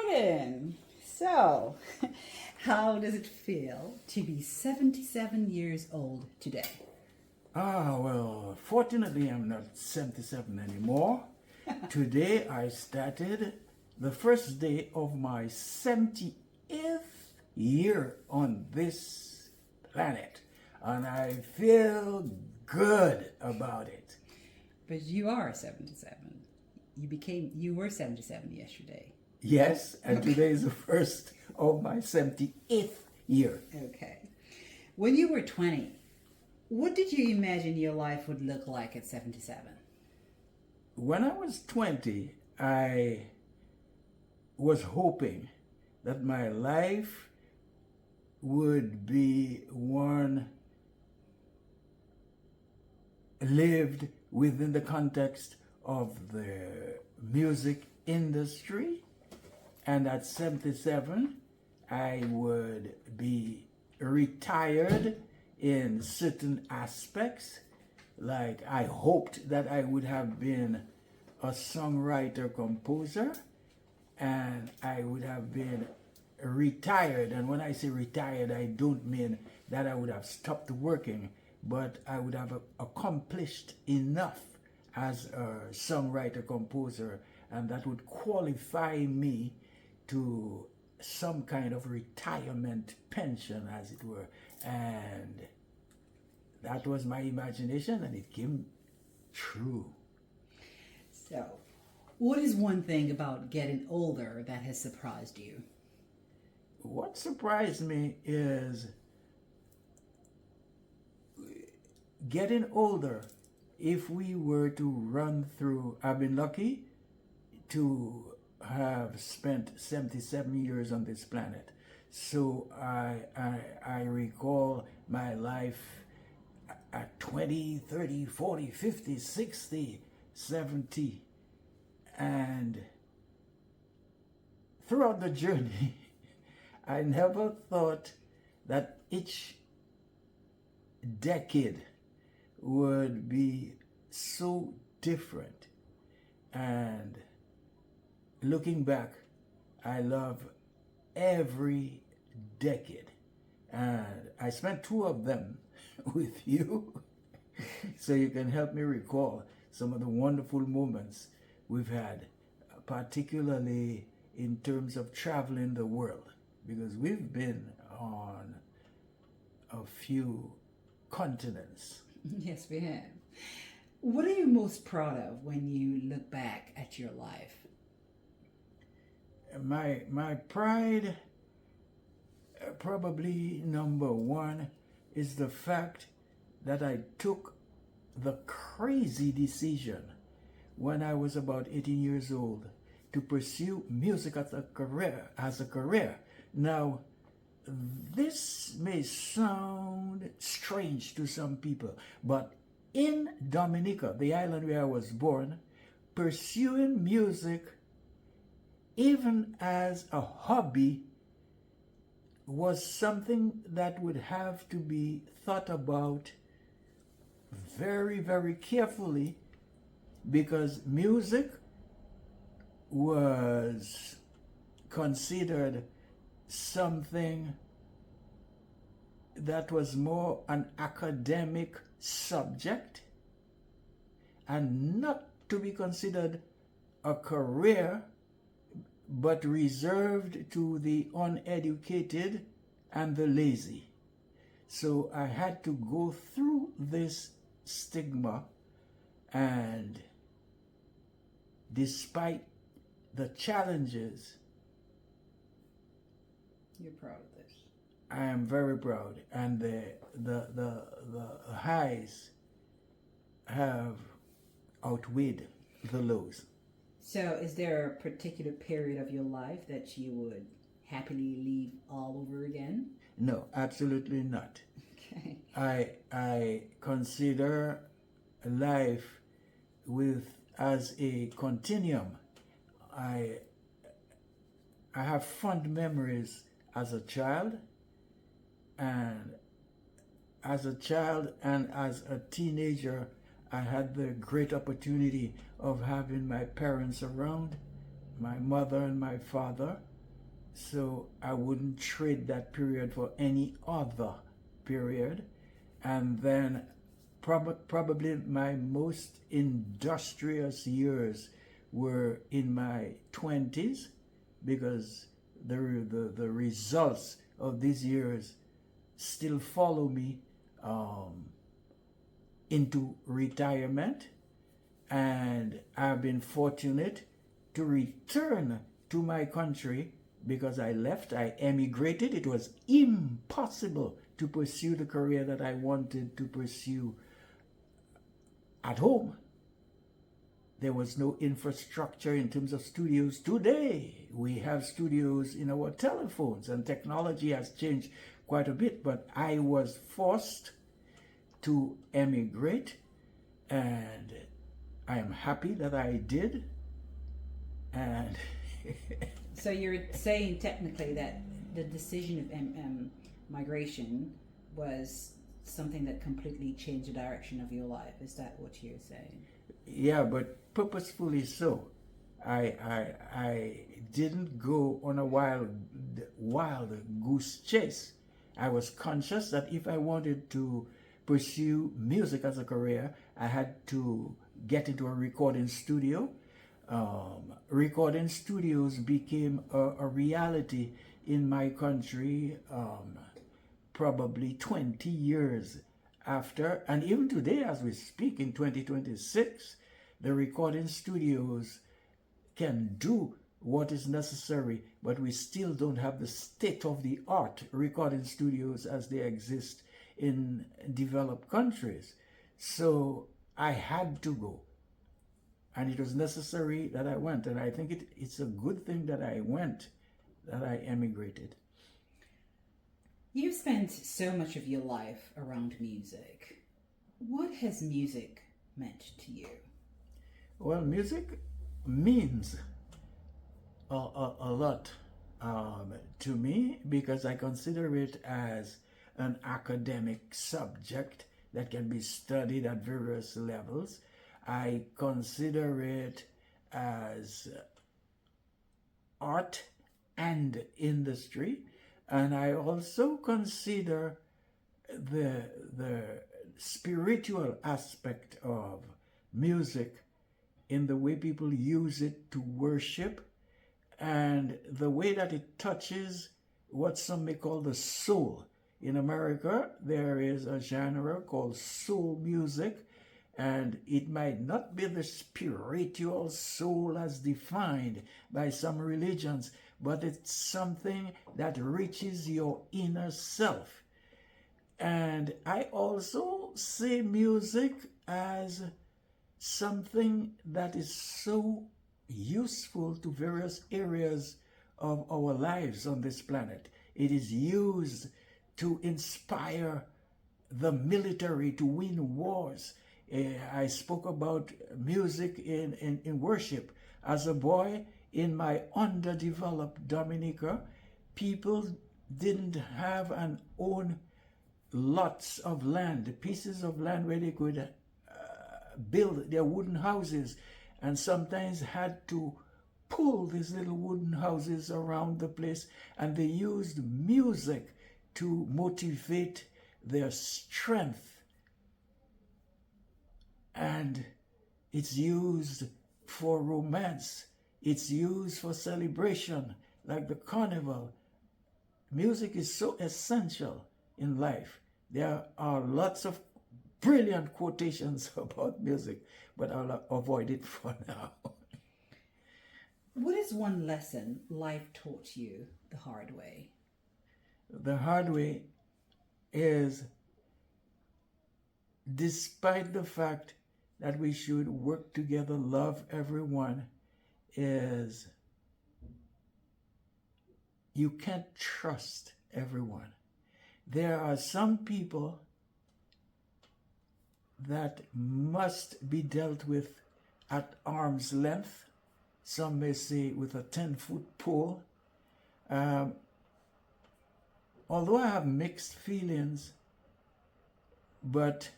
Gordon, so how does it feel to be 77 years old today? Well, fortunately, I'm not 77 anymore. Today, I started the first day of my 70th year on this planet, and I feel good about it. But you are 77. You were 77 yesterday. Yes, and today is the first of my 70th year. Okay. When you were 20, what did you imagine your life would look like at 77? When I was 20, I was hoping that my life would be one lived within the context of the music industry, and at 77 I would be retired in certain aspects. Like, I hoped that I would have been a songwriter composer, and I would have been retired. And when I say retired, I don't mean that I would have stopped working, but I would have accomplished enough as a songwriter composer, and that would qualify me to some kind of retirement pension, as it were. And that was my imagination, and it came true. So, what is one thing about getting older that has surprised you? What surprised me is getting older. If we were to run through, I've been lucky to have spent 77 years on this planet. So I recall my life at 20, 30, 40, 50, 60, 70. And throughout the journey, I never thought that each decade would be so different. And looking back, I love every decade. And I spent 2 of them with you, so you can help me recall some of the wonderful moments we've had, particularly in terms of traveling the world, because we've been on a few continents. Yes, we have. What are you most proud of when you look back at your life? My pride, probably number one, is the fact that I took the crazy decision when I was about 18 years old to pursue music as a career. Now, this may sound strange to some people, but in Dominica, the island where I was born, pursuing music even as a hobby was something that would have to be thought about very, very carefully, because music was considered something that was more an academic subject and not to be considered a career, but reserved to the uneducated and the lazy. So I had to go through this stigma, and despite the challenges, You're proud of this. I am very proud, and the highs have outweighed the lows. So, is there a particular period of your life that you would happily leave all over again? No, absolutely not. Okay. I consider life as a continuum. I have fond memories as a child, and as a teenager, I had the great opportunity of having my parents around, my mother and my father, So I wouldn't trade that period for any other period. And then probably my most industrious years were in my 20s, because the results of these years still follow me into retirement. And I've been fortunate to return to my country, because I left, I emigrated. It was impossible to pursue the career that I wanted to pursue at home. There was no infrastructure in terms of studios. Today, we have studios in our telephones, and technology has changed quite a bit, but I was forced to emigrate, and I am happy that I did. And so you're saying technically that the decision of migration was something that completely changed the direction of your life. Is that what you're saying? Yeah, but purposefully so. I didn't go on a wild goose chase. I was conscious that if I wanted to pursue music as a career, I had to get into a recording studio. Recording studios became a reality in my country probably 20 years after. And even today, as we speak, in 2026, the recording studios can do what is necessary, but we still don't have the state-of-the-art recording studios as they exist in developed countries. So I had to go. And it was necessary that I went. And I think it's a good thing that I went, that I emigrated. You've spent so much of your life around music. What has music meant to you? Well, music means a lot to me, because I consider it as an academic subject that can be studied at various levels. I consider it as art and industry, and I also consider the spiritual aspect of music in the way people use it to worship, and the way that it touches what some may call the soul. In America, there is a genre called soul music, and it might not be the spiritual soul as defined by some religions, but it's something that reaches your inner self. And I also see music as something that is so useful to various areas of our lives on this planet. It is used to inspire the military to win wars. I spoke about music in worship. As a boy in my underdeveloped Dominica, people didn't have and own lots of land, pieces of land where they could build their wooden houses, and sometimes had to pull these little wooden houses around the place, and they used music to motivate their strength. And it's used for romance. It's used for celebration, like the carnival. Music is so essential in life. There are lots of brilliant quotations about music, but I'll avoid it for now. What is one lesson life taught you the hard way? The hard way is, despite the fact that we should work together, love everyone, is you can't trust everyone. There are some people that must be dealt with at arm's length. Some may say with a 10-foot pole. Although I have mixed feelings, but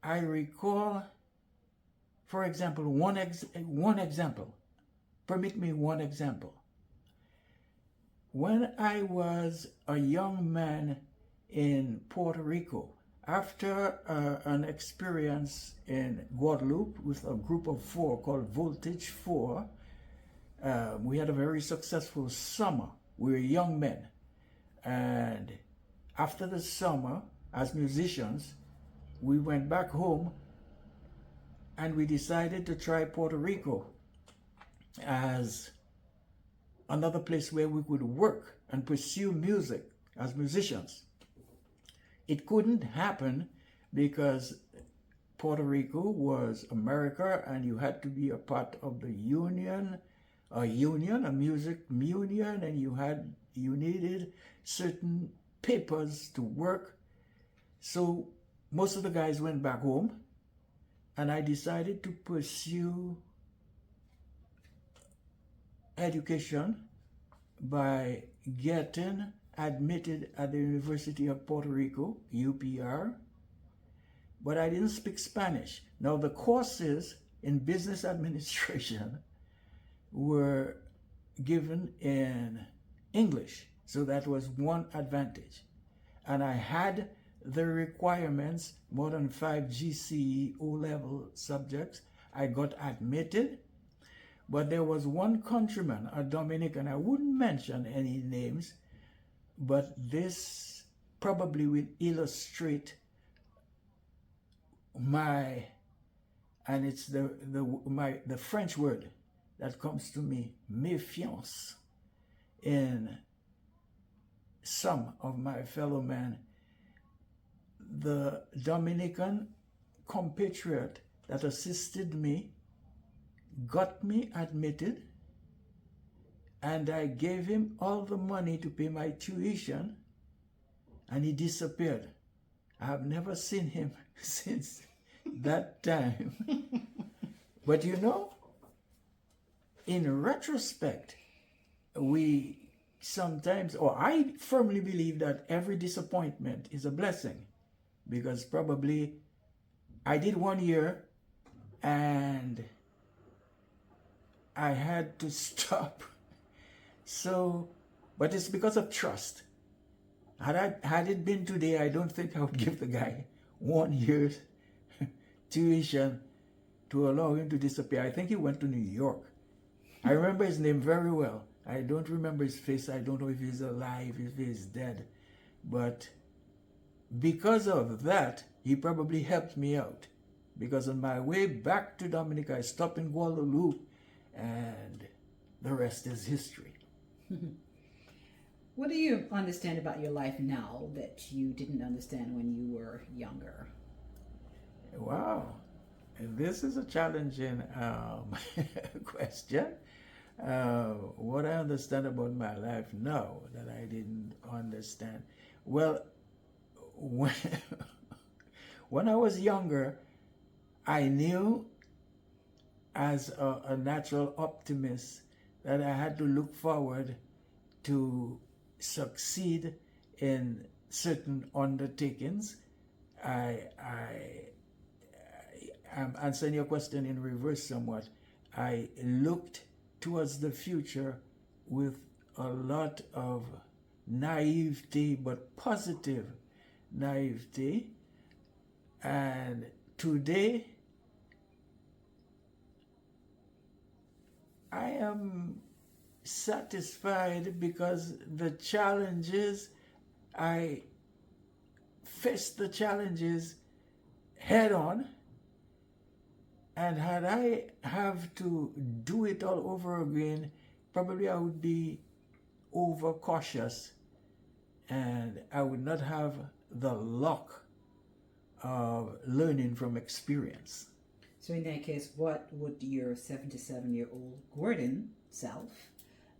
I recall, for example, one example. Permit me one example. when I was a young man in Puerto Rico, after an experience in Guadeloupe with a group of 4 called Voltage 4, we had a very successful summer. We were young men. And after the summer, as musicians, we went back home and we decided to try Puerto Rico as another place where we could work and pursue music as musicians. It couldn't happen because Puerto Rico was America and you had to be a part of the union, a music union, and you needed certain papers to work. So most of the guys went back home and I decided to pursue education by getting admitted at the University of Puerto Rico, UPR, but I didn't speak Spanish. Now the courses in business administration were given in English, so that was one advantage. And I had the requirements, more than 5 GCE O-level subjects. I got admitted, but there was one countryman, a Dominican, I wouldn't mention any names, but this probably will illustrate and it's the French word that comes to me, méfiance, in some of my fellow men. The Dominican compatriot that assisted me got me admitted, and I gave him all the money to pay my tuition, and he disappeared. I have never seen him since that time. But you know, in retrospect, we sometimes, or I firmly believe that every disappointment is a blessing, because probably I did 1 year and I had to stop. So, but it's because of trust. Had it been today, I don't think I would give the guy 1 year's tuition to allow him to disappear. I think he went to New York. I remember his name very well. I don't remember his face. I don't know if he's alive, if he's dead. But because of that, he probably helped me out. Because on my way back to Dominica, I stopped in Guadeloupe, and the rest is history. What do you understand about your life now that you didn't understand when you were younger? Wow, this is a challenging question. What I understand about my life now that I didn't understand. Well, when I was younger, I knew as a natural optimist that I had to look forward to succeed in certain undertakings. I'm answering your question in reverse somewhat. I looked towards the future with a lot of naivety, but positive naivety. And today, I am satisfied because the challenges, I faced the challenges head on. And had I have to do it all over again, probably I would be overcautious and I would not have the luck of learning from experience. So in that case, what would your 77-year-old Gordon self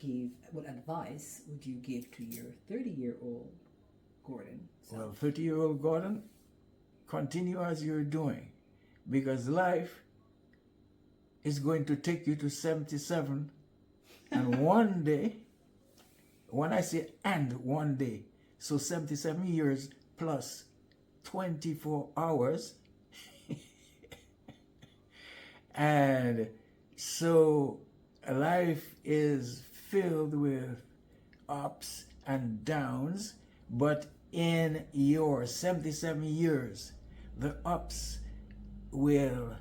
give, what advice would you give to your 30-year-old Gordon self? Well, 30-year-old Gordon, continue as you're doing, because life is going to take you to 77, and one day, when I say and one day, so 77 years plus 24 hours, and so life is filled with ups and downs, but in your 77 years, the ups will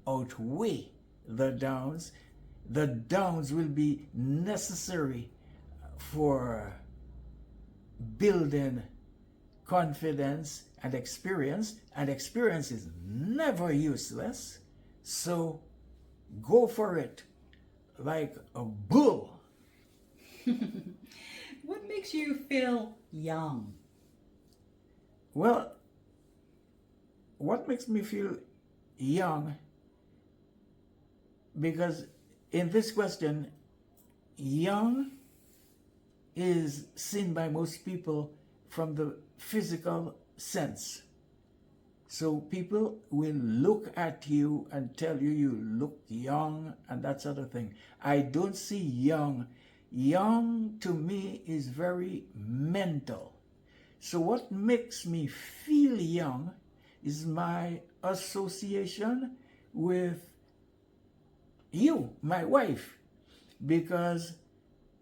outweigh the downs. The downs will be necessary for building confidence and experience is never useless. So go for it like a bull. What makes you feel young? Well, what makes me feel young? Because in this question, young is seen by most people from the physical sense. So people will look at you and tell you you look young and that sort of thing. I don't see young. Young to me is very mental. So what makes me feel young is my association with you, my wife, because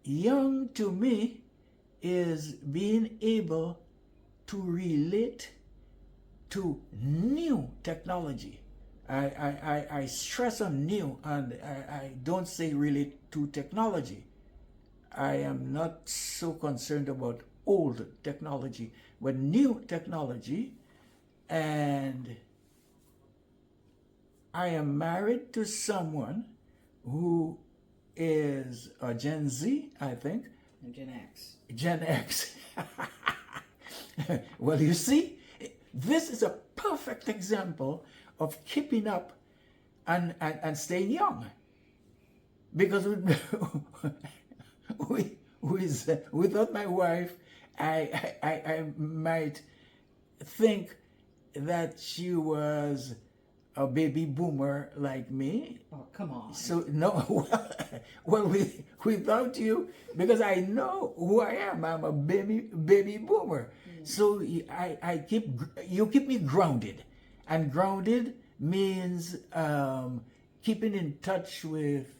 young to me is being able to relate to new technology. I stress on new, and I don't say relate to technology. I am not so concerned about old technology, but new technology. And I am married to someone who is a Gen Z, I think. And Gen X. Gen X. Well, you see, this is a perfect example of keeping up and staying young. Because without my wife, I might think that she was a baby boomer like me. Oh, come on. So no, well, without you, because I know who I am. I'm a baby boomer. So you keep me grounded, and grounded means keeping in touch with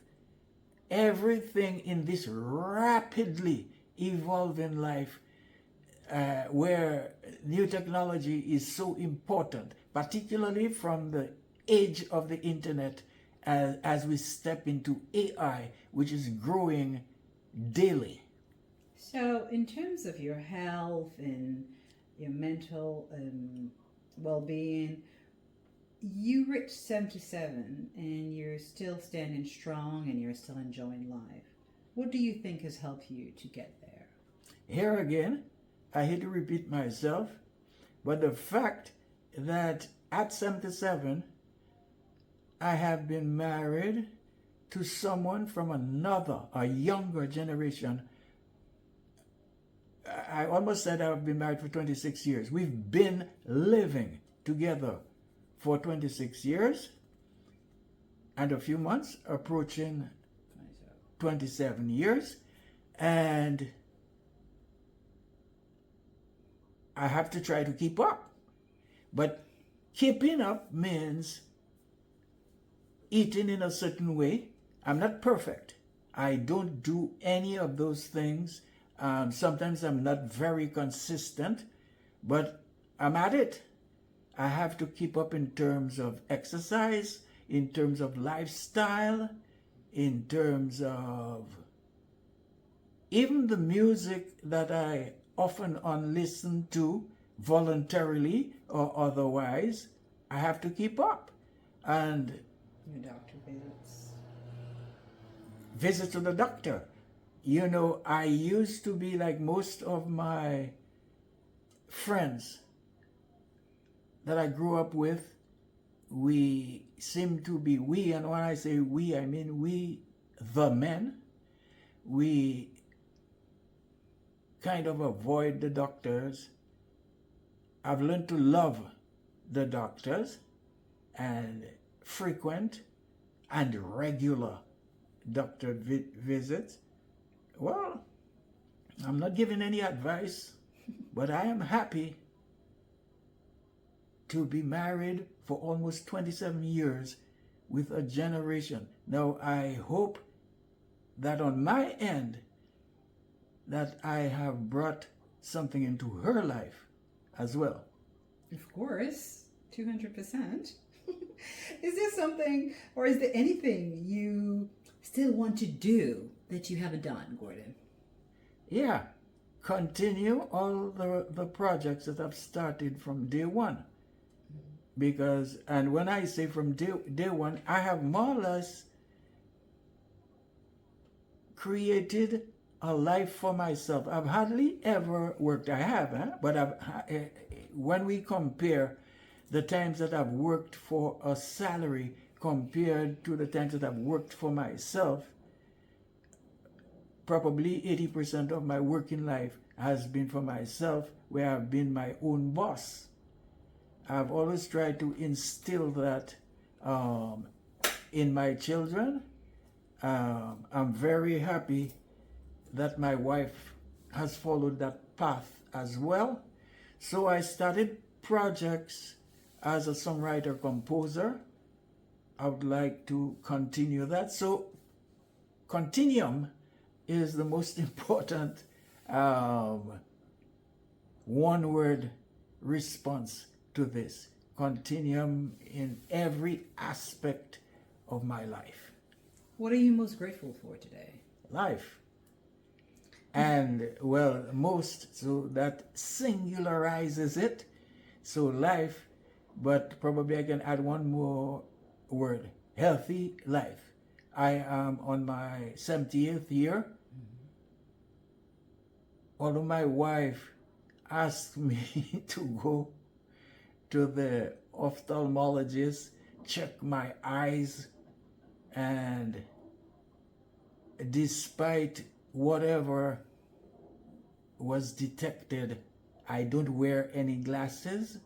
everything in this rapidly evolving life, where new technology is so important, particularly from the age of the internet, as we step into AI, which is growing daily. So, in terms of your health and your mental well-being, you reached 77 and you're still standing strong and you're still enjoying life. What do you think has helped you to get there? Here again, I hate to repeat myself, but the fact that at 77, I have been married to someone from a younger generation. I almost said I've been married for 26 years. We've been living together for 26 years and a few months, approaching 27 years. And I have to try to keep up. But keeping up means eating in a certain way. I'm not perfect. I don't do any of those things. Sometimes I'm not very consistent, but I'm at it. I have to keep up in terms of exercise, in terms of lifestyle, in terms of even the music that I often listen to voluntarily or otherwise. I have to keep up. And Your doctor visits. Visit to the doctor. You know, I used to be like most of my friends that I grew up with. We seem to be, and when I say we, I mean we, the men, we kind of avoid the doctors. I've learned to love the doctors and frequent and regular doctor visits. Well, I'm not giving any advice, but I am happy to be married for almost 27 years with a generation. Now, I hope that on my end, that I have brought something into her life as well. Of course, 200%. Is there something, or is there anything you still want to do that you haven't done, Gordon? Yeah, continue all the projects that I've started from day one. Because, and when I say from day one, I have more or less created a life for myself. I've hardly ever worked. I have, but when we compare the times that I've worked for a salary compared to the times that I've worked for myself, probably 80% of my working life has been for myself, where I've been my own boss. I've always tried to instill that in my children. I'm very happy that my wife has followed that path as well. So I started projects as a songwriter composer. I would like to continue that. So continuum is the most important one word response to this. Continuum in every aspect of my life. What are you most grateful for today? Life. And well, most, so that singularizes it. So life, but probably I can add one more word: healthy life. I am on my 78th year. Although my wife asked me to go to the ophthalmologist, check my eyes, and despite whatever was detected, I don't wear any glasses.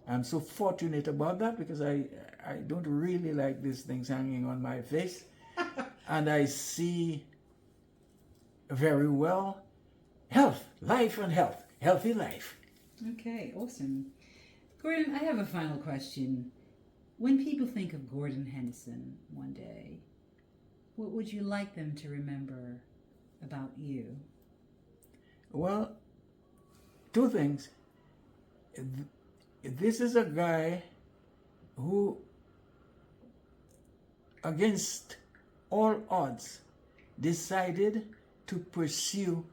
I'm so fortunate about that, because I don't really like these things hanging on my face. And I see very well. Health, life and health, healthy life. Okay, awesome. Gordon, I have a final question. When people think of Gordon Henderson one day, what would you like them to remember about you? Well, two things. This is a guy who, against all odds, decided to pursue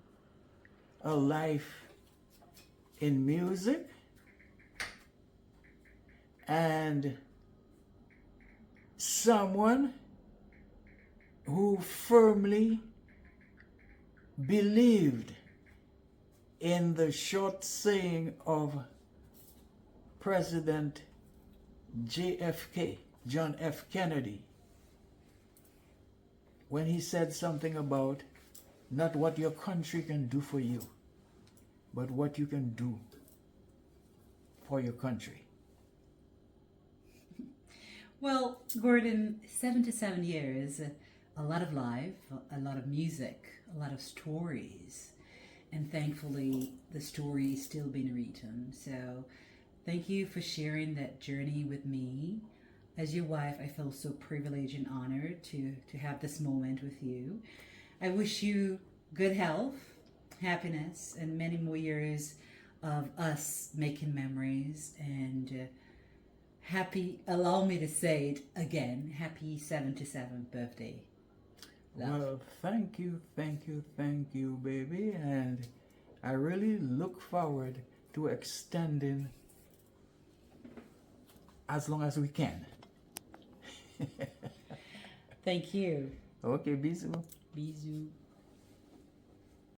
a life in music, and someone who firmly believed in the short saying of President JFK, John F. Kennedy, when he said something about not what your country can do for you, but what you can do for your country. Well, Gordon, 77 years, a lot of life, a lot of music, a lot of stories, and thankfully the story is still being written. So thank you for sharing that journey with me. As your wife, I feel so privileged and honored to have this moment with you. I wish you good health, happiness, and many more years of us making memories. And allow me to say it again, happy 77th birthday. Love. Well, thank you, baby. And I really look forward to extending as long as we can. Thank you. Okay, bisous. Bisous.